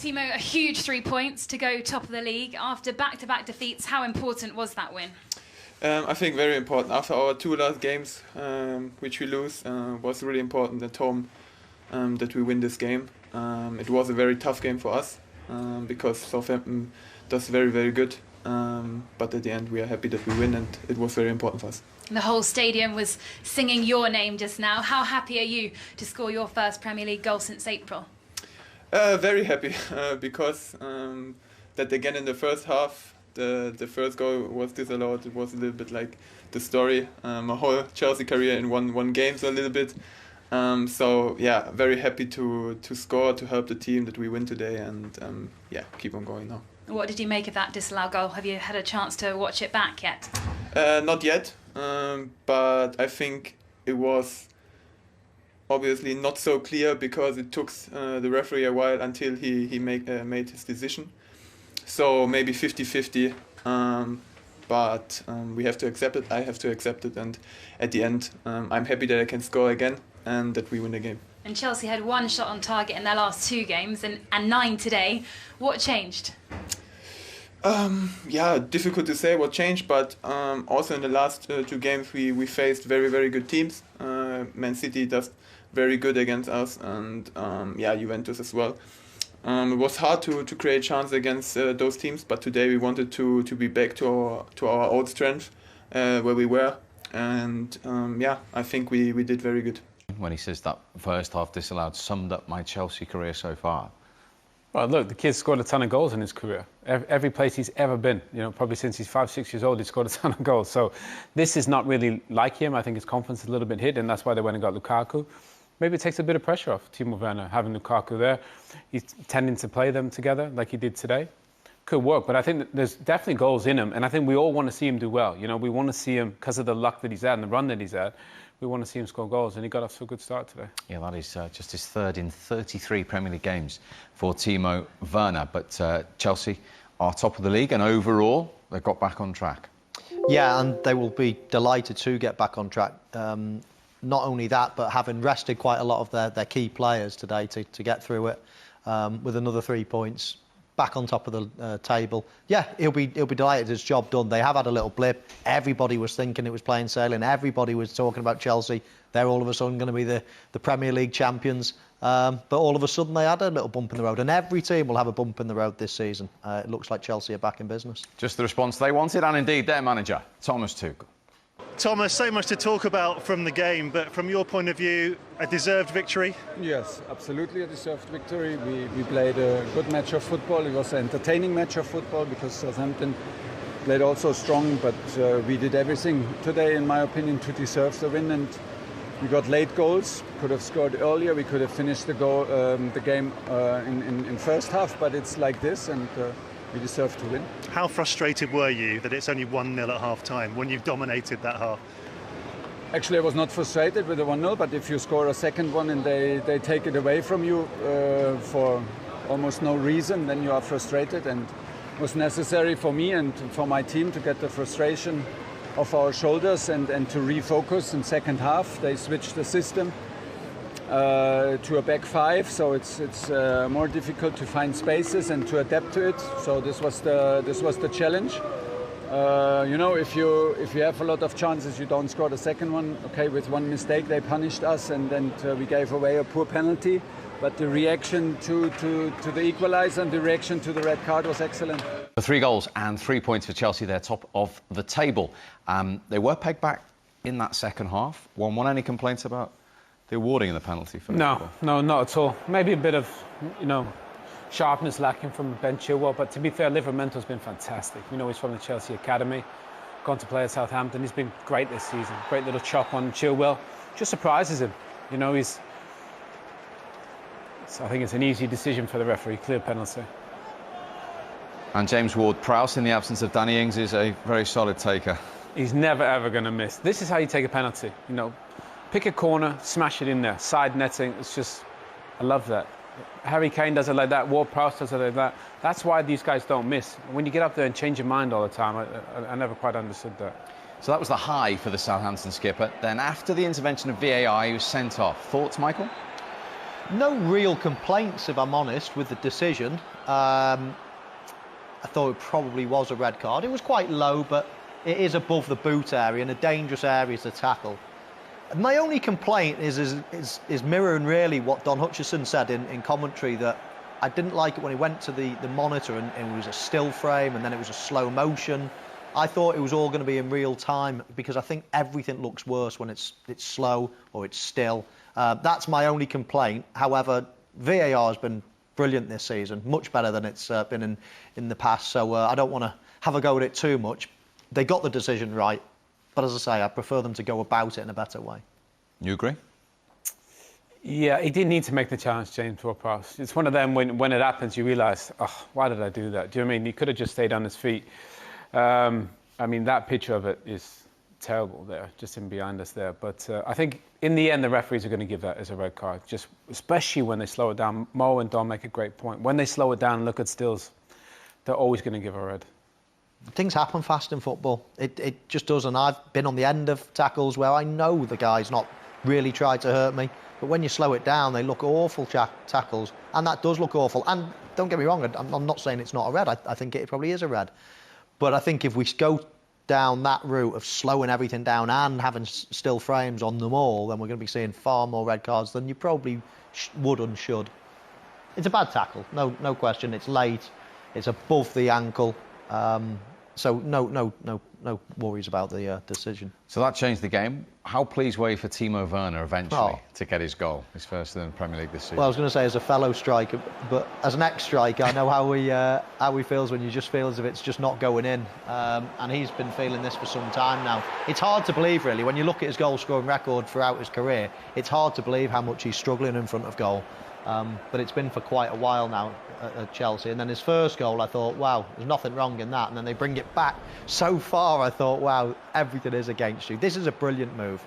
Timo, a huge 3 points to go top of the league after back-to-back defeats. How important was that win? I think very important. After our 2 last games, which we lose, was really important at home that we win this game. It was a very tough game for us because Southampton does very, very good. But at the end, we are happy that we win, and it was very important for us. The whole stadium was singing your name just now. How happy are you to score your first Premier League goal since April? Very happy because that again in the first half, the first goal was disallowed. It was a little bit like the story, my whole Chelsea career in one game, so a little bit. So yeah, very happy to score, to help the team that we win today, and yeah, keep on going now. What did you make of that disallowed goal? Have you had a chance to watch it back yet? Not yet, but I think it was obviously not so clear because it took the referee a while until he made his decision. So maybe 50-50, but we have to accept it. I have to accept it, and at the end, I'm happy that I can score again and that we win the game. And Chelsea had 1 shot on target in their last 2 games and 9 today. What changed? Yeah, difficult to say what changed, but also in the last 2 games we faced very, very good teams. Man City does very good against us, and yeah, Juventus as well. It was hard to create chance against those teams, but today we wanted to be back to our old strength where we were, and yeah, I think we did very good. When he says that first half disallowed summed up my Chelsea career so far. Well, look, the kid's scored a ton of goals in his career. Every place he's ever been, you know, probably since he's 5-6 years old, he's scored a ton of goals. So this is not really like him. I think his confidence is a little bit hit, and that's why they went and got Lukaku. Maybe it takes a bit of pressure off Timo Werner, having Lukaku there. He's tending to play them together like he did today. Could work, but I think that there's definitely goals in him, and I think we all want to see him do well. You know, we want to see him, because of the luck that he's had and the run that he's had, we want to see him score goals, and he got off to a good start today. Yeah, that is just his 3rd in 33 Premier League games for Timo Werner. But Chelsea are top of the league, and overall, they've got back on track. Yeah, and they will be delighted to get back on track. Not only that, but having rested quite a lot of their key players today to get through it with another 3 points. Back on top of the table. Yeah, he'll be delighted. His job done. They have had a little blip. Everybody was thinking it was plain sailing. Everybody was talking about Chelsea. They're all of a sudden going to be the Premier League champions. But all of a sudden they had a little bump in the road. And every team will have a bump in the road this season. It looks like Chelsea are back in business. Just the response they wanted, and indeed their manager, Thomas Tuchel. Thomas, so much to talk about from the game, but from your point of view, a deserved victory? Yes, absolutely a deserved victory. We played a good match of football. It was an entertaining match of football because Southampton played also strong, but we did everything today, in my opinion, to deserve the win. And we got late goals. Could have scored earlier. We could have finished the game in first half, but it's like this, and we deserve to win. How frustrated were you that it's only 1-0 at half-time when you've dominated that half? Actually, I was not frustrated with the 1-0, but if you score a second one and they take it away from you for almost no reason, then you are frustrated. And it was necessary for me and for my team to get the frustration off our shoulders and to refocus in second half. They switched the system to a back 5, so it's more difficult to find spaces and to adapt to it. So this was the challenge. You know, if you have a lot of chances, you don't score the second one. Okay, with one mistake they punished us, and then we gave away a poor penalty. But the reaction to the equaliser and the reaction to the red card was excellent. 3 goals and 3 points for Chelsea. They're top of the table. They were pegged back in that second half. One any complaints about the awarding of the penalty for No, not at all. Maybe a bit of, you know, sharpness lacking from Ben Chilwell, but to be fair, Livermento's been fantastic. You know, he's from the Chelsea Academy, gone to play at Southampton. He's been great this season. Great little chop on Chilwell. Just surprises him. You know, I think it's an easy decision for the referee, clear penalty. And James Ward-Prowse, in the absence of Danny Ings, is a very solid taker. He's never, ever going to miss. This is how you take a penalty, you know. Pick a corner, smash it in there. Side netting, it's just... I love that. Harry Kane does it like that. Ward-Prowse does it like that. That's why these guys don't miss. When you get up there and change your mind all the time, I never quite understood that. So that was the high for the Southampton skipper. Then after the intervention of VAR, he was sent off. Thoughts, Michael? No real complaints, if I'm honest, with the decision. I thought it probably was a red card. It was quite low, but it is above the boot area and a dangerous area to tackle. My only complaint is mirroring really what Don Hutchison said in commentary, that I didn't like it when he went to the monitor and it was a still frame and then it was a slow motion. I thought it was all going to be in real time, because I think everything looks worse when it's slow or it's still. That's my only complaint. However, VAR has been brilliant this season, much better than it's been in the past, so I don't want to have a go at it too much. They got the decision right, but as I say, I prefer them to go about it in a better way. You agree? Yeah, he didn't need to make the challenge, James Ward-Prowse. It's one of them, when it happens, you realise, oh, why did I do that? Do you know what I mean? He could have just stayed on his feet. I mean, that picture of it is terrible there, just in behind us there. But I think in the end, the referees are going to give that as a red card, just especially when they slow it down. Mo and Don make a great point. When they slow it down and look at stills, they're always going to give a red. Things happen fast in football. It just does, and I've been on the end of tackles where I know the guy's not really tried to hurt me, but when you slow it down, they look awful tackles, and that does look awful. And don't get me wrong, I'm not saying it's not a red. I think it probably is a red. But I think if we go down that route of slowing everything down and having still frames on them all, then we're going to be seeing far more red cards than you probably would and should. It's a bad tackle, no question. It's late, it's above the ankle, so no worries about the decision. So that changed the game. How pleased were you for Timo Werner eventually to get his goal, his first in the Premier League this season? Well, I was going to say as a fellow striker, but as an ex-striker, I know how he feels when you just feel as if it's just not going in. And he's been feeling this for some time now. It's hard to believe, really, when you look at his goal-scoring record throughout his career. It's hard to believe how much he's struggling in front of goal. But it's been for quite a while now at Chelsea. And then his first goal, I thought, wow, there's nothing wrong in that. And then they bring it back so far, I thought, wow, everything is against you. This is a brilliant move.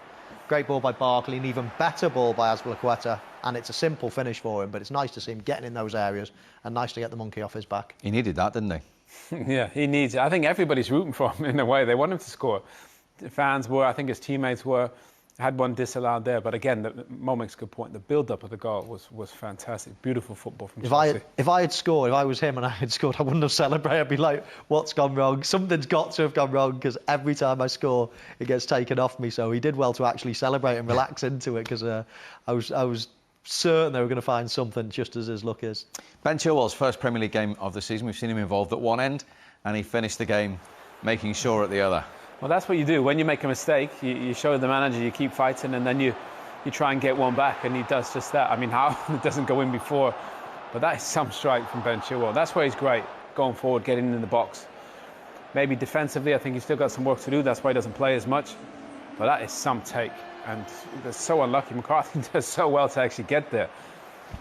Great ball by Barkley, an even better ball by Azpilicueta. And it's a simple finish for him, but it's nice to see him getting in those areas and nice to get the monkey off his back. He needed that, didn't he? Yeah, he needs it. I think everybody's rooting for him in a way. They want him to score. The fans were, I think his teammates were. Had one disallowed there, but again, Mo makes a good point. The build-up of the goal was fantastic. Beautiful football from Chelsea. If I had scored, if I was him and I had scored, I wouldn't have celebrated. I'd be like, what's gone wrong? Something's got to have gone wrong, because every time I score, it gets taken off me. So he did well to actually celebrate and relax into it, because I was certain they were going to find something, just as his luck is. Ben Chilwell's first Premier League game of the season. We've seen him involved at one end, and he finished the game making sure at the other. Well, that's what you do. When you make a mistake, you show the manager, you keep fighting, and then you try and get one back, and he does just that. I mean, how it doesn't go in before, but that is some strike from Ben Chilwell. That's where he's great, going forward, getting in the box. Maybe defensively, I think he's still got some work to do. That's why he doesn't play as much, but that is some take, and they're so unlucky. McCarthy does so well to actually get there,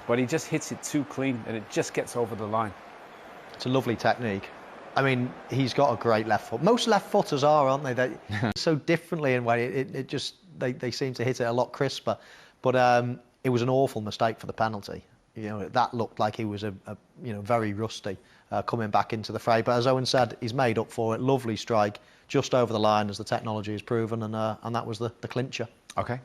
but he just hits it too clean, and it just gets over the line. It's a lovely technique. I mean, he's got a great left foot. Most left footers are, aren't they? They so differently in a way. It just they seem to hit it a lot crisper. But it was an awful mistake for the penalty. You know, that looked like he was very rusty coming back into the fray. But as Owen said, he's made up for it. Lovely strike, just over the line, as the technology has proven, and that was the clincher. Okay.